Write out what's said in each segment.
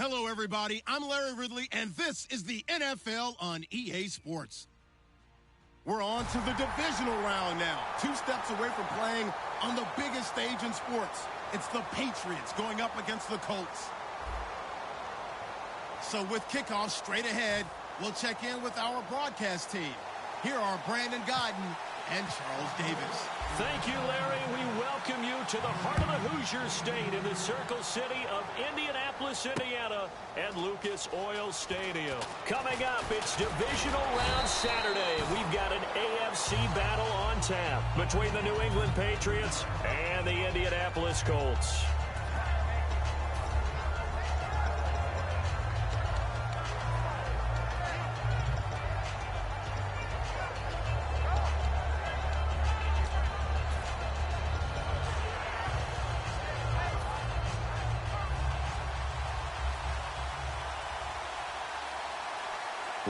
Hello, everybody. I'm Larry Ridley, and this is the NFL on EA Sports. We're on to the divisional round now. 2 steps away from playing on the biggest stage in sports. It's the Patriots going up against the Colts. So with kickoff straight ahead, we'll check in with our broadcast team. Here are Brandon Godden and Charles Davis. Thank you, Larry. We welcome you to the heart of the Hoosier State in the Circle City of Indianapolis, Indiana, at Lucas Oil Stadium. Coming up, it's Divisional Round Saturday. We've got an AFC battle on tap between the New England Patriots and the Indianapolis Colts.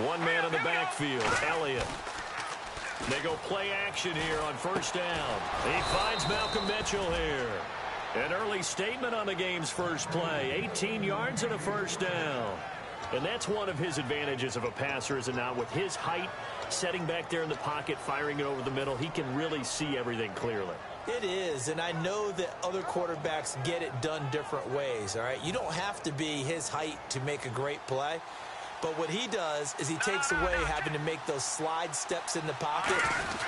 One man in the backfield, Elliott. They go play action here on first down. He finds Malcolm Mitchell here. An early statement on the game's first play. 18 yards and a first down. And that's one of his advantages of a passer, is it not? With his height, setting back there in the pocket, firing it over the middle, he can really see everything clearly. It is, and I know that other quarterbacks get it done different ways, all right? You don't have to be his height to make a great play. But what he does is he takes away having to make those slide steps in the pocket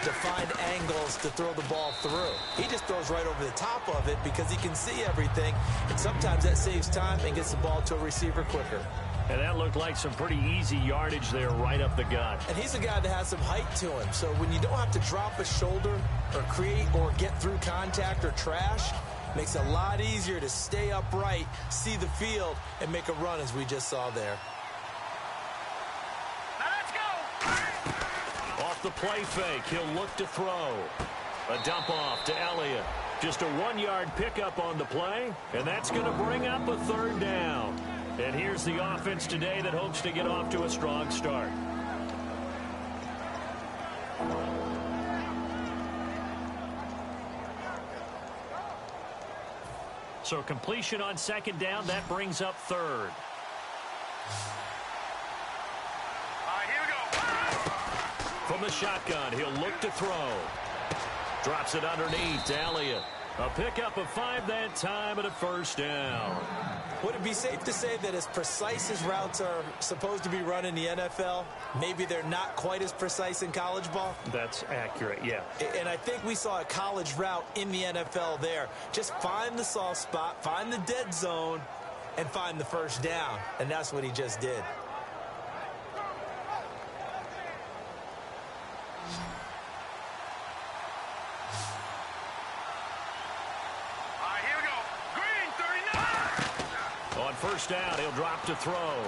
to find angles to throw the ball through. He just throws right over the top of it because he can see everything, and sometimes that saves time and gets the ball to a receiver quicker. And that looked like some pretty easy yardage there right up the gut. And he's a guy that has some height to him, so when you don't have to drop a shoulder or create or get through contact or trash, makes it a lot easier to stay upright, see the field, and make a run as we just saw there. The play fake, he'll look to throw. A dump off to Elliott. Just a 1-yard pickup on the play, and that's going to bring up a third down. And here's the offense today that hopes to get off to a strong start. So completion on second down, that brings up third. From the shotgun, he'll look to throw. Drops it underneath to Elliott. A pickup of 5 that time and a first down. Would it be safe to say that as precise as routes are supposed to be run in the NFL, maybe they're not quite as precise in college ball? That's accurate, yeah. And I think we saw a college route in the NFL there. Just find the soft spot, find the dead zone, and find the first down. And that's what he just did. First down, he'll drop to throw.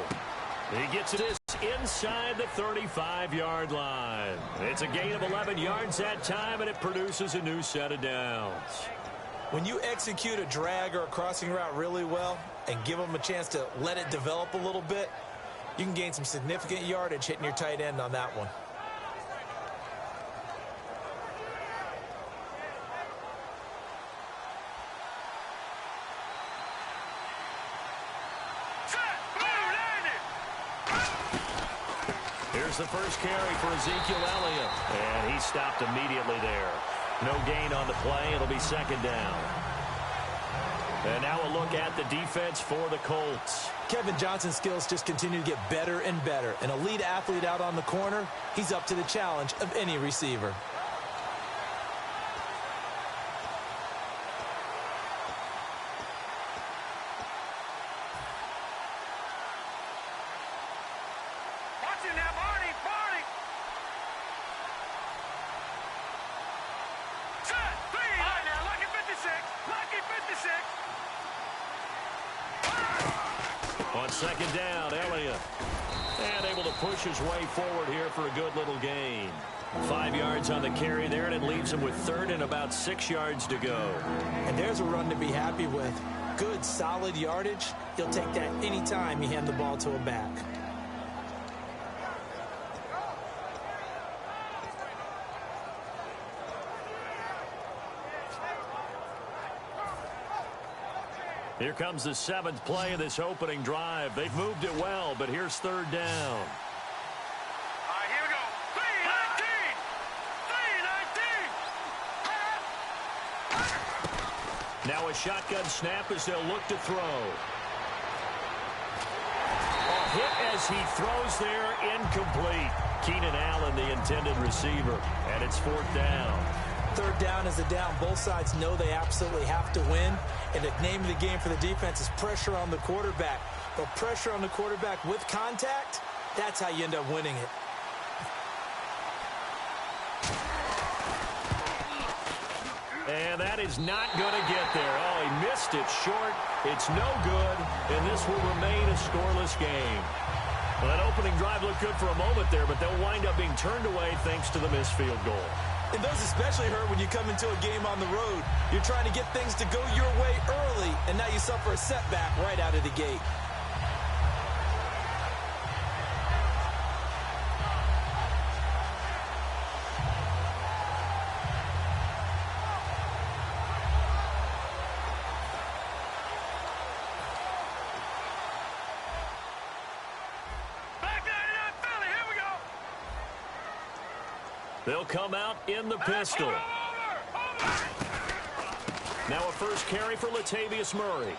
He gets it inside the 35-yard line. It's a gain of 11 yards that time, and it produces a new set of downs. When you execute a drag or a crossing route really well and give them a chance to let it develop a little bit, you can gain some significant yardage hitting your tight end on that one. The first carry for Ezekiel Elliott, and he stopped immediately there. No gain on the play. It'll be second down. And now a look at the defense for the Colts. Kevin Johnson's skills just continue to get better and better. An elite athlete out on the corner, he's up to the challenge of any receiver. On second down, Elliott. And able to push his way forward here for a good little gain. 5 yards on the carry there, and it leaves him with third and about 6 yards to go. And there's a run to be happy with. Good, solid yardage. He'll take that anytime you hand the ball to a back. Here comes the 7th play of this opening drive. They've moved it well, but here's 3rd down. All right, here we go. 3-19. Now a shotgun snap as they'll look to throw. A hit as he throws there, incomplete. Keenan Allen, the intended receiver, and it's 4th down. 3rd down is a down. Both sides know they absolutely have to win. And the name of the game for the defense is pressure on the quarterback. But pressure on the quarterback with contact, that's how you end up winning it. And that is not going to get there. Oh, he missed it short. It's no good, and this will remain a scoreless game. Well, that opening drive looked good for a moment there, but they'll wind up being turned away thanks to the missed field goal. And those especially hurt when you come into a game on the road. You're trying to get things to go your way early, and now you suffer a setback right out of the gate. They'll come out in the pistol. Now a first carry for Latavius Murray.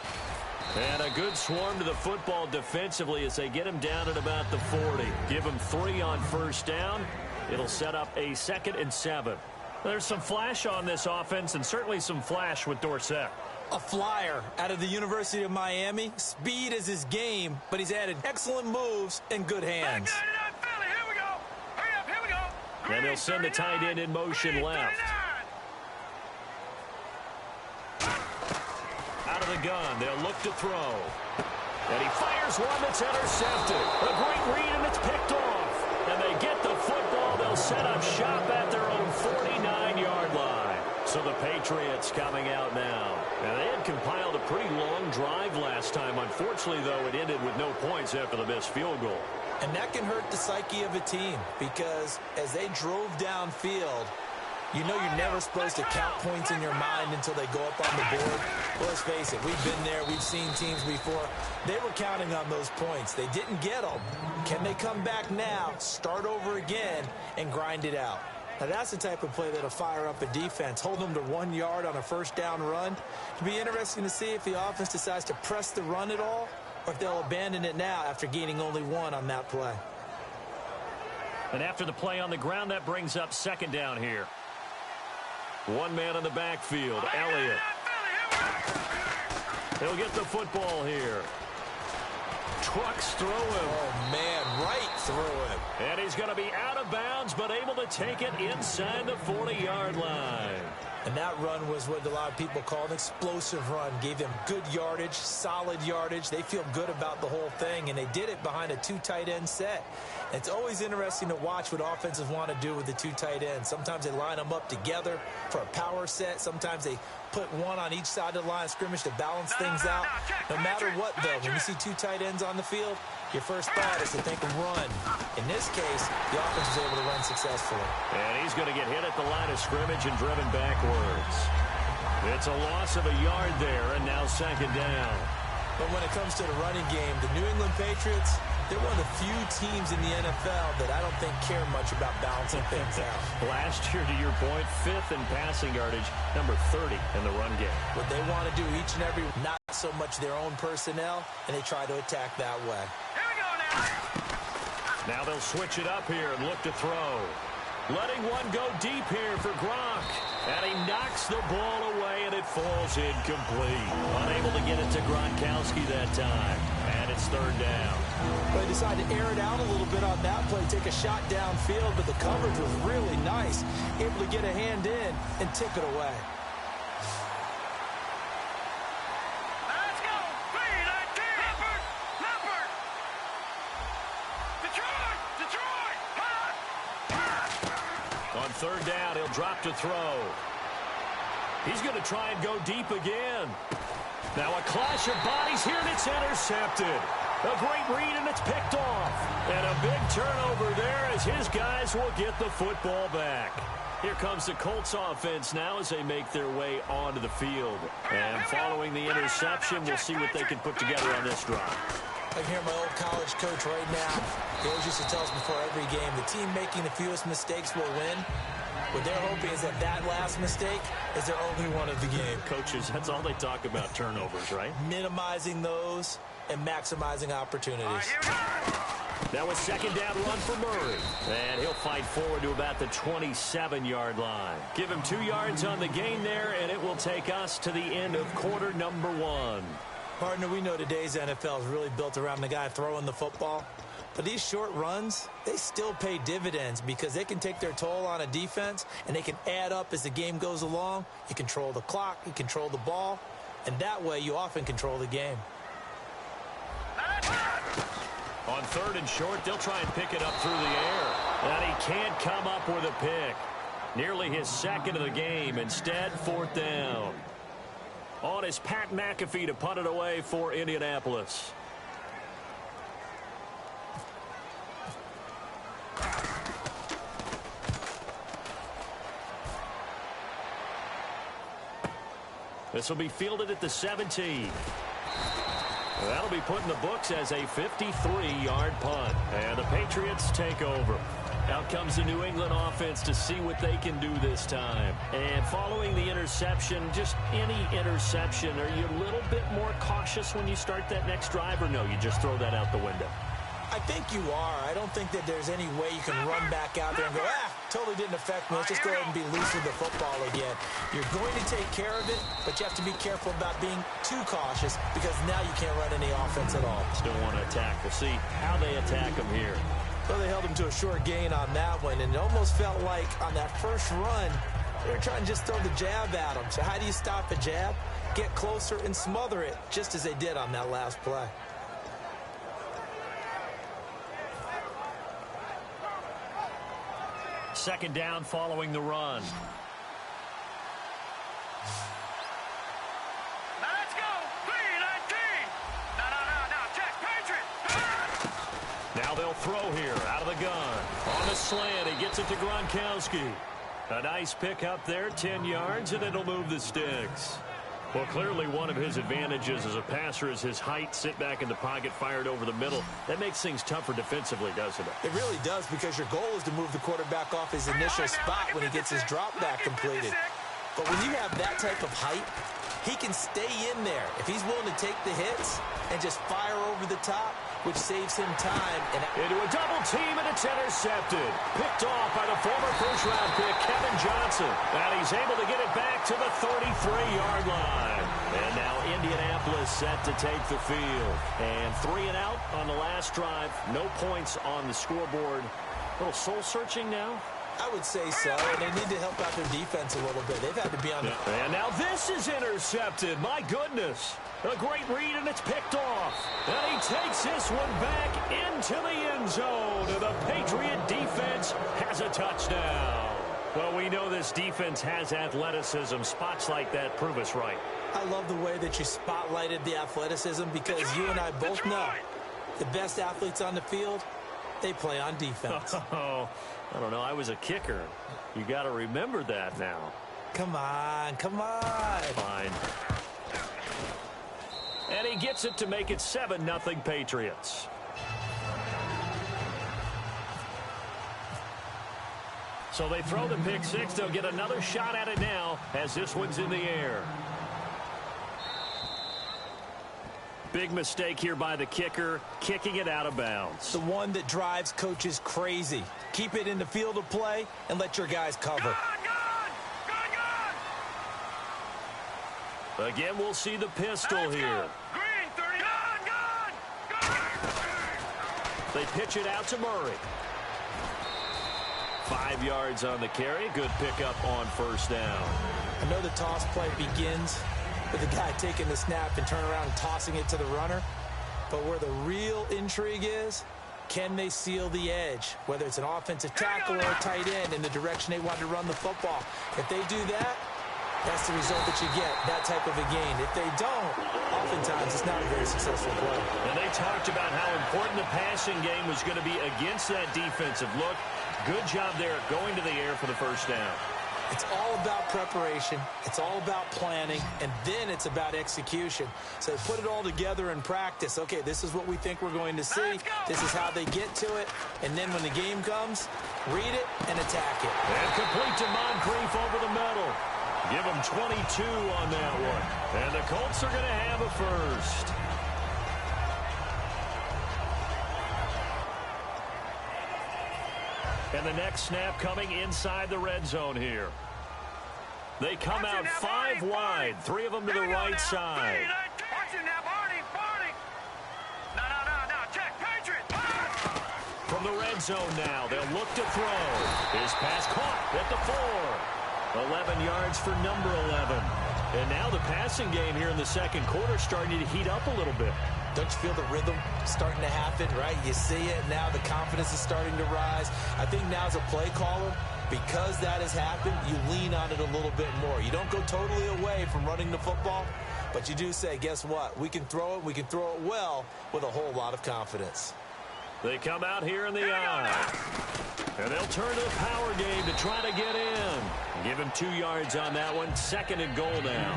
And a good swarm to the football defensively as they get him down at about the 40. Give him 3 on 1st down. It'll set up a 2nd and 7. There's some flash on this offense and certainly some flash with Dorsett. A flyer out of the University of Miami. Speed is his game, but he's added excellent moves and good hands. And they'll send the tight end in motion left. Out of the gun, they'll look to throw. And he fires one that's intercepted. A great read, and it's picked off. And they get the football. They'll set up shop at their own 49-yard line. So the Patriots coming out now. And they had compiled a pretty long drive last time. Unfortunately, though, it ended with no points after the missed field goal. And that can hurt the psyche of a team because as they drove downfield, you know you're never supposed to count points in your mind until they go up on the board. Well, let's face it, we've been there. We've seen teams before. They were counting on those points. They didn't get them. Can they come back now, start over again, and grind it out? Now, that's the type of play that'll fire up a defense. Hold them to 1 yard on a 1st down run. It'll be interesting to see if the offense decides to press the run at all, or if they'll abandon it now after gaining only 1 on that play. And after the play on the ground, that brings up 2nd down here. 1 man in the backfield, Elliott. He'll get the football here. Trucks through him. Oh, man, right through him. And he's going to be out of bounds, but able to take it inside the 40-yard line. And that run was what a lot of people call an explosive run. Gave them good yardage, solid yardage. They feel good about the whole thing, and they did it behind a 2 tight end set. It's always interesting to watch what offenses want to do with the 2 tight ends. Sometimes they line them up together for a power set. Sometimes they put 1 on each side of the line of scrimmage to balance things out. No matter what, though, when you see 2 tight ends on the field, your first thought is to think of run. In this case, the offense was able to run successfully. And he's going to get hit at the line of scrimmage and driven backwards. It's a loss of a yard there, and now 2nd down. But when it comes to the running game, the New England Patriots, they're one of the few teams in the NFL that I don't think care much about balancing things out. Last year, to your point, 5th in passing yardage, number 30 in the run game. What they want to do each and every, not so much their own personnel, and they try to attack that way. Here we go now. Now they'll switch it up here and look to throw. Letting one go deep here for Gronk. And he knocks the ball away, and it falls incomplete. Unable to get it to Gronkowski that time. And it's 3rd down. Well, they decided to air it out a little bit on that play, take a shot downfield, but the coverage was really nice. Able to get a hand in and tip it away. Let's go. 3-19. Leopard. Detroit. On 3rd down, he'll drop to throw. He's going to try and go deep again. Now a clash of bodies here, and it's intercepted. A great read, and it's picked off. And a big turnover there as his guys will get the football back. Here comes the Colts offense now as they make their way onto the field. And following the interception, we'll see what they can put together on this drive. I can hear my old college coach right now. He always used to tell us before every game, the team making the fewest mistakes will win. What they're hoping is that last mistake is their only one of the game. Coaches, that's all they talk about, turnovers, right? Minimizing those and maximizing opportunities. Now a second down run for Murray. And he'll fight forward to about the 27-yard line. Give him 2 yards on the gain there, and it will take us to the end of quarter number 1. Partner, we know today's NFL is really built around the guy throwing the football. But these short runs, they still pay dividends because they can take their toll on a defense and they can add up as the game goes along. You control the clock, you control the ball, and that way you often control the game. On 3rd and short, they'll try and pick it up through the air. And he can't come up with a pick. Nearly his second of the game. Instead, 4th down. On is Pat McAfee to punt it away for Indianapolis. This will be fielded at the 17. That'll be put in the books as a 53-yard punt. And the Patriots take over. Out comes the New England offense to see what they can do this time. And following the interception, just any interception, are you a little bit more cautious when you start that next drive, or no, you just throw that out the window? I think you are. I don't think that there's any way you can run back out there and go, totally didn't affect me. Let's just go ahead and be loose with the football again. You're going to take care of it, but you have to be careful about being too cautious because now you can't run any offense at all. Still want to attack. We'll see how they attack them here. Well, they held him to a short gain on that one, and it almost felt like on that first run, they were trying to just throw the jab at him. So how do you stop a jab? Get closer and smother it, just as they did on that last play. Second down following the run. Let's go. 3-19. No. Check. Patriot. Now they'll throw here out of the gun. On the slant, he gets it to Gronkowski. A nice pick up there, 10 yards, and it'll move the sticks. Well, clearly one of his advantages as a passer is his height. Sit back in the pocket, fired over the middle. That makes things tougher defensively, doesn't it? It really does, because your goal is to move the quarterback off his initial spot when he gets his drop back completed. But when you have that type of height, he can stay in there if he's willing to take the hits and just fire over the top, which saves him time. And into a double team, and it's intercepted. Picked off by the former first-round pick, Kevin Johnson. And he's able to get it back to the 33-yard line. And now Indianapolis set to take the field. And 3 and out on the last drive. No points on the scoreboard. A little soul-searching now. I would say so, and they need to help out their defense a little bit. They've had to be on the... And now this is intercepted. My goodness. A great read, and it's picked off. And he takes this one back into the end zone. And the Patriot defense has a touchdown. Well, we know this defense has athleticism. Spots like that prove us right. I love the way that you spotlighted the athleticism, because you and I both know the best athletes on the field, they play on defense. Oh, I don't know. I was a kicker. You got to remember that now. Come on. Fine. And he gets it to make it 7-0 Patriots. So they throw the pick six. They'll get another shot at it now as this one's in the air. Big mistake here by the kicker, kicking it out of bounds. The one that drives coaches crazy. Keep it in the field of play and let your guys cover. Again, we'll see the pistol here. Green, 30. They pitch it out to Murray. 5 yards on the carry. Good pickup on first down. I know the toss play begins with the guy taking the snap and turning around and tossing it to the runner. But where the real intrigue is, can they seal the edge? Whether it's an offensive tackle or a tight end in the direction they want to run the football. If they do that, That's the result that you get, that type of a gain. If they don't, oftentimes it's not a very successful play. And they talked about how important the passing game was going to be against that defensive look. Good job there going to the air for the first down. It's all about preparation. It's all about planning. And then it's about execution. So they put it all together in practice. Okay, this is what we think we're going to see. This is how they get to it. And then when the game comes, read it and attack it. And complete to Moncrief over the middle. Give them 22 on that one. And the Colts are going to have a first. And the next snap coming inside the red zone here. They come out 5 wide, 3 of them to the right side. From the red zone now, they'll look to throw. His pass caught at the 4. 11 yards for number 11. And now the passing game here in the second quarter starting to heat up a little bit. Don't you feel the rhythm starting to happen, right? You see it now. The confidence is starting to rise. I think now as a play caller, because that has happened, you lean on it a little bit more. You don't go totally away from running the football, but you do say, guess what? We can throw it. We can throw it well with a whole lot of confidence. They come out here in the eye. And they'll turn to the power game to try to get in. Give him 2 yards on that one. 2nd and goal now.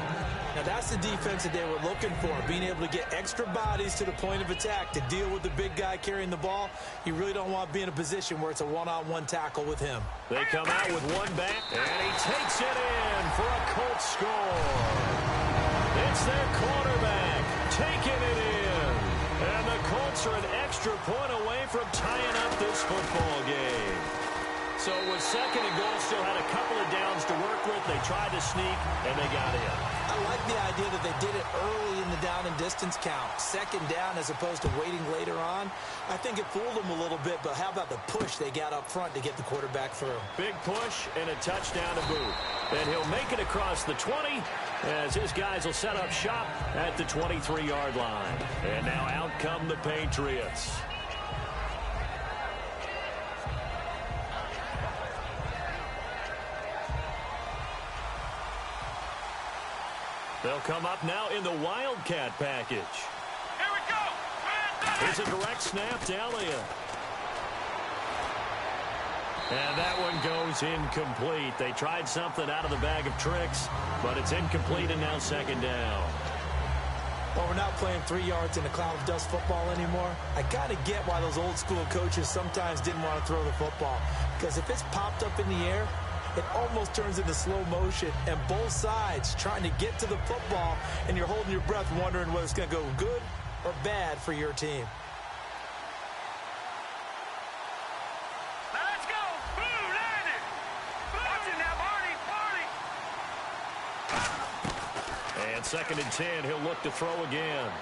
Now, that's the defense that they were looking for, being able to get extra bodies to the point of attack to deal with the big guy carrying the ball. You really don't want to be in a position where it's a one-on-one tackle with him. They come out with one back, and he takes it in for a Colts score. It's their quarterback taking it in. And the Colts are an extra point away from tying up this football game. So with 2nd and goal, still had a couple of downs to work with. They tried to sneak, and they got in. I like the idea that they did it early in the down and distance count. 2nd down as opposed to waiting later on. I think it fooled them a little bit, but how about the push they got up front to get the quarterback through? Big push and a touchdown to boot. And he'll make it across the 20 as his guys will set up shop at the 23-yard line. And now out come the Patriots. They'll come up now in the Wildcat package. Here we go. Here's a direct snap to Elliott. And that one goes incomplete. They tried something out of the bag of tricks, but it's incomplete and now 2nd down. Well, we're not playing 3 yards in a cloud of dust football anymore. I kind of get why those old school coaches sometimes didn't want to throw the football. Because if it's popped up in the air, it almost turns into slow motion, and both sides trying to get to the football, and you're holding your breath wondering whether it's going to go good or bad for your team. Let's go. Blue landed. Watching now, Marty. And 2nd and 10, he'll look to throw again.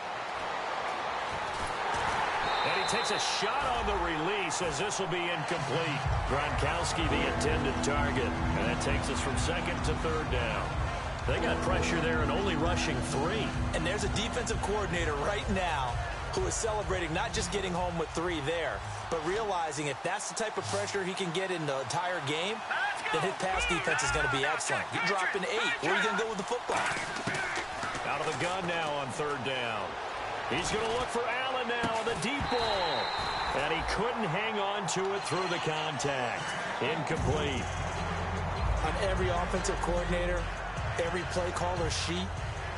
And he takes a shot on the release as this will be incomplete. Gronkowski, the intended target. And that takes us from 2nd to 3rd down. They got pressure there and only rushing 3. And there's a defensive coordinator right now who is celebrating not just getting home with 3 there, but realizing if that's the type of pressure he can get in the entire game, then his pass defense is going to be excellent. You're dropping 8. Where are you going to go with the football? Out of the gun now on 3rd down. He's going to look for Allen now on the deep ball. And he couldn't hang on to it through the contact. Incomplete. On every offensive coordinator, every play caller sheet,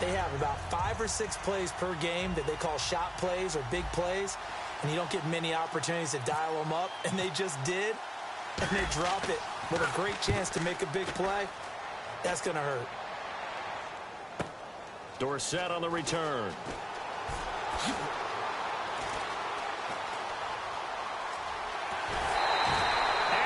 they have about 5 or 6 plays per game that they call shot plays or big plays. And you don't get many opportunities to dial them up. And they just did. And they drop it with a great chance to make a big play. That's going to hurt. Dorsett on the return.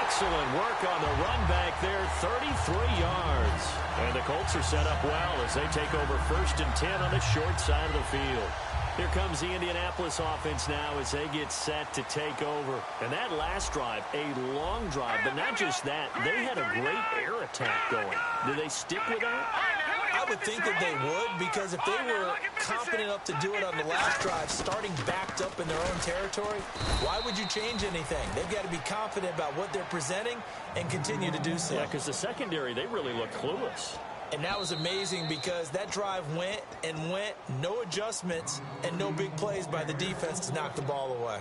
Excellent work on the run back there, 33 yards. And the Colts are set up well as they take over 1st and 10 on the short side of the field. Here comes the Indianapolis offense now as they get set to take over. And that last drive, a long drive, but not just that, they had a great air attack going. Do they stick with that? I would think that they would, because if they were confident enough to do it on the last drive, starting backed up in their own territory, why would you change anything? They've got to be confident about what they're presenting and continue to do so. Yeah, because the secondary, they really look clueless. And that was amazing because that drive went and went, no adjustments and no big plays by the defense to knock the ball away.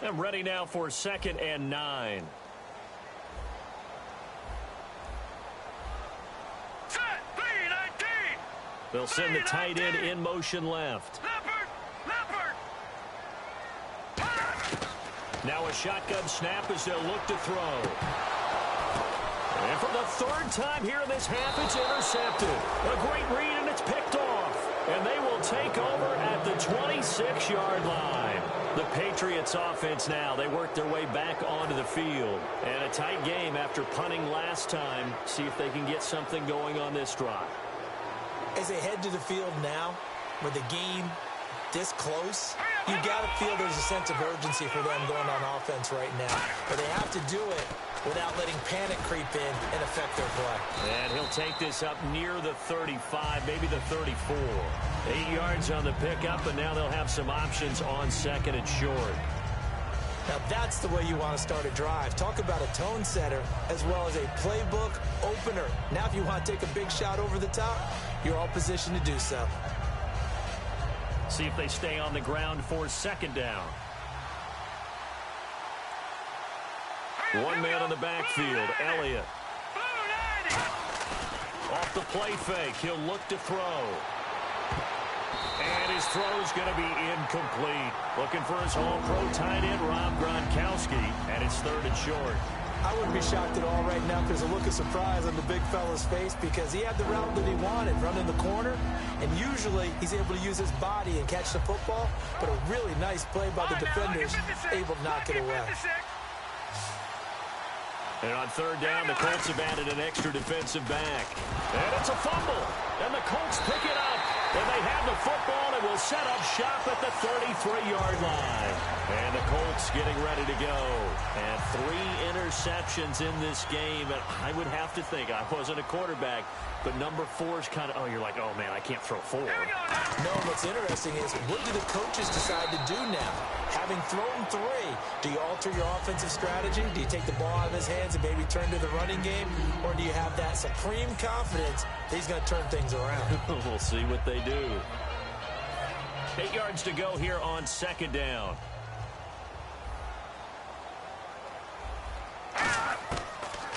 And ready now for 2nd and 9. Set, 3-19. They'll send the tight end in motion left. Leopard. Now a shotgun snap as they'll look to throw. And for the 3rd time here in this half, it's intercepted. A great read, and it's picked off. And they will take over at the 26-yard line. The Patriots offense now, they work their way back onto the field. And a tight game after punting last time. See if they can get something going on this drive. As they head to the field now, with the game this close, you got to feel there's a sense of urgency for them going on offense right now. But they have to do it without letting panic creep in and affect their play. And he'll take this up near the 35, maybe the 34. 8 yards on the pickup, and now they'll have some options on 2nd and short. Now that's the way you want to start a drive. Talk about a tone setter as well as a playbook opener. Now if you want to take a big shot over the top, you're all positioned to do so. See if they stay on the ground for 2nd down. One man on the backfield, Elliott. Off the play fake, he'll look to throw. And his throw's going to be incomplete. Looking for his all-pro tight end, Rob Gronkowski, and it's 3rd and short. I wouldn't be shocked at all right now if there's a look of surprise on the big fella's face because he had the route that he wanted, running the corner, and usually he's able to use his body and catch the football, but a really nice play by the defenders, able to knock it away. And on 3rd down, the Colts have added an extra defensive back. And it's a fumble, and the Colts pick it up. And they have the football and will set up shop at the 33-yard line. And the Colts getting ready to go. And 3 interceptions in this game. And I would have to think, I wasn't a quarterback, but number 4 is kind of, oh, you're like, oh, man, I can't throw 4. No, what's interesting is what do the coaches decide to do now? Having thrown 3, do you alter your offensive strategy? Do you take the ball out of his hands and maybe turn to the running game? Or do you have that supreme confidence that he's going to turn things around? We'll see what they do. 8 yards to go here on 2nd down.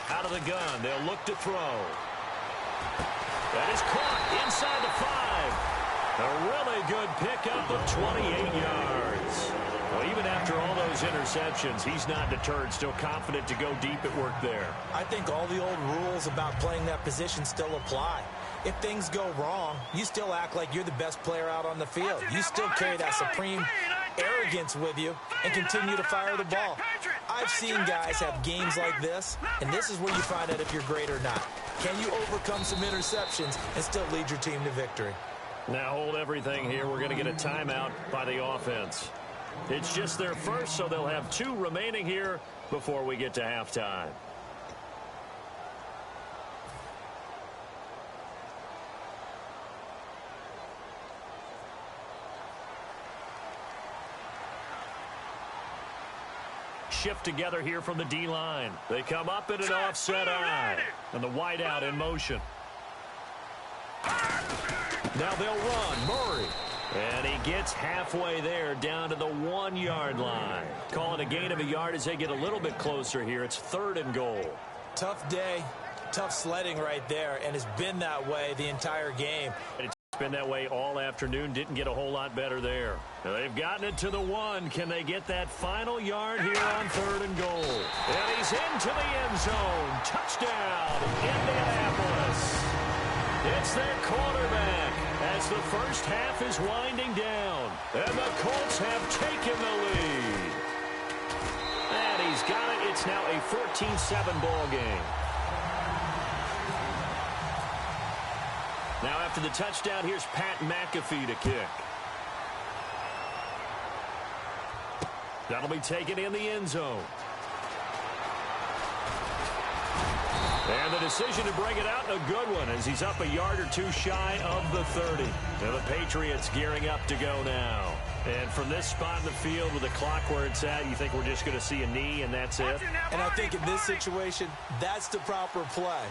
Out of the gun, they'll look to throw. That is caught inside the 5. A really good pickup of 28 yards. Well, even after all those interceptions, he's not deterred, still confident to go deep at work there. I think all the old rules about playing that position still apply. If things go wrong, you still act like you're the best player out on the field. You still carry that supreme arrogance with you and continue to fire the ball. I've seen guys have games like this, and this is where you find out if you're great or not. Can you overcome some interceptions and still lead your team to victory? Now hold everything here. We're going to get a timeout by the offense. It's just their first, so they'll have 2 remaining here before we get to halftime. Shift together here from the D-line. They come up in an offset eye. And the wideout in motion. Now they'll run. Murray. And he gets halfway there down to the 1-yard line. Calling a gain of a yard as they get a little bit closer here. It's 3rd and goal. Tough day. Tough sledding right there. And it's been that way the entire game. It's been that way all afternoon. Didn't get a whole lot better there. Now they've gotten it to the 1. Can they get that final yard here on 3rd and goal? And he's into the end zone. Touchdown, Indianapolis. It's their quarterback as the first half is winding down. And the Colts have taken the lead. And he's got it. It's now a 14-7 ball game. Now after the touchdown, here's Pat McAfee to kick. That'll be taken in the end zone. And the decision to bring it out, a good one, as he's up a yard or 2 shy of the 30. Now the Patriots gearing up to go now. And from this spot in the field with the clock where it's at, you think we're just going to see a knee and that's it? And I think in this situation, that's the proper play.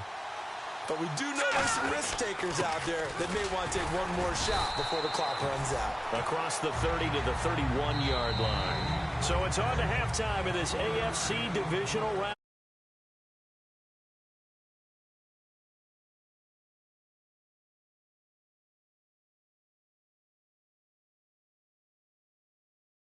But we do know there's some risk takers out there that may want to take one more shot before the clock runs out. Across the 30 to the 31-yard line. So it's on to halftime in this AFC divisional round.